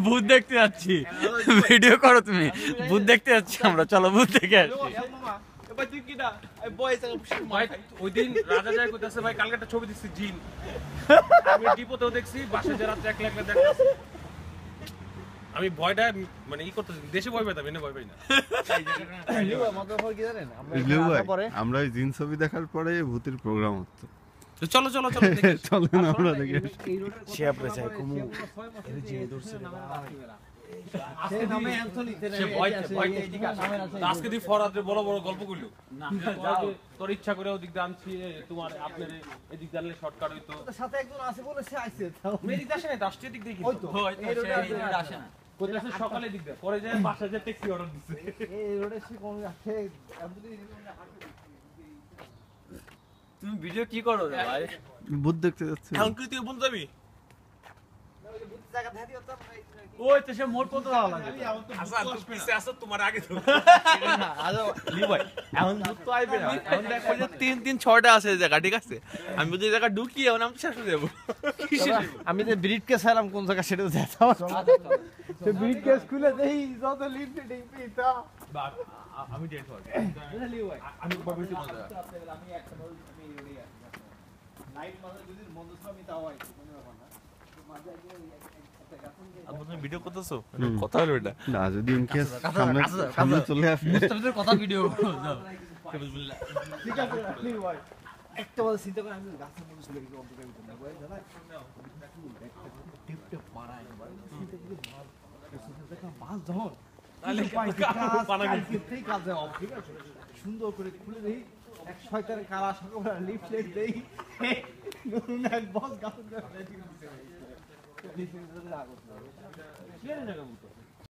ভূত দেখতে যাচ্ছি, ভিডিও করো তুমি। ভূত দেখতে যাচ্ছি আমরা, চলো ভূত দেখে আসি। ওই দিন রাজা যায় কইতাছে ভাই কালকে একটা ছবি দিচ্ছি জিন, আমি ডিপোতেও দেখছি, বাসে যারা ট্র্যাক লাগলে দেখতেছি। আমি ভয়টা মানে ই করতেছি, দেশে ভয় পেতাম, এনে ভয় পাই না। আমরা ওই জিন ছবি দেখার পরে ভূতের প্রোগ্রাম হতো। চলো চলো চলো চলেন আমরা দেখে আজকে দিয়ে ফরাতে বড় বড় গল্প করলো, তোর ইচ্ছা করে ওদিক দিয়ে আনছি, তোমার আপনার এদিক দিয়ে শর্টকাট হইতো। সাথে একজন আছে বলে সে আইছে, এদিক দিয়ে আসে না, রাষ্ট্রীয় দিক দিয়ে আসে না, সকালে দিক দিয়ে পরে যায় বাসায় যে ট্যাক্সি অর্ডার দিচ্ছে। এই রোডে সে কোন আছে? তুমি ভিডিও কি করো ভাই? ভূত দেখতে যাচ্ছে। এখন কি তুই বলতে যাবি? ওই তো সে মোর কত দাও লাগে। আচ্ছা তুই পিছে আসো, তোমার আগে তো না আজো লি ভাই, এখন ভূত তো আইবে না। এখন দেখো যে 3-6টা আছে জায়গা, ঠিক আছে? আমি যদি জায়গা ঢুকি এখন আমি শেষ হয়ে যাব। আমি যে ব্রিড কেস চাইলাম কোন জায়গা সেটা দেখাও। সে ব্রিড কেস খুলে দেই যত লিফটে ঢুকবি তা আমি ডেট হই। আমি ভাবিছি মজা। আমি একটা আমি রেডি আছি। নাইট মাঝে যদি মন্দসা আমি তাও আইছি, কোনো ব্যাপার না। তো মাঝে আপনি ভিডিও করতেছো? কথা হলো এটা না, যদি ইনকেস সামনে চলে আসে মুস্তাফিজের কথা ভিডিও করো যাও। ঠিক আছে রাখলি ভাই। একটা বল চিন্তা করে আমি গাছের মধ্যে চলে গেছি অন্তত আমি না ভাই জানা টিপ টিপ মারাই ভাই চিন্তা করে দেখা মাছ ধর তাহলে পানা গেছেই কাজে অফ, ঠিক আছে? সুন্দর করে খুলে দেই, এক শয়তানের কালা সকল লিফলেট দেই, নুন এক বস গাছের রেডি করে দিছে। লিফলেট ধরে আগত না। কি জায়গা মতো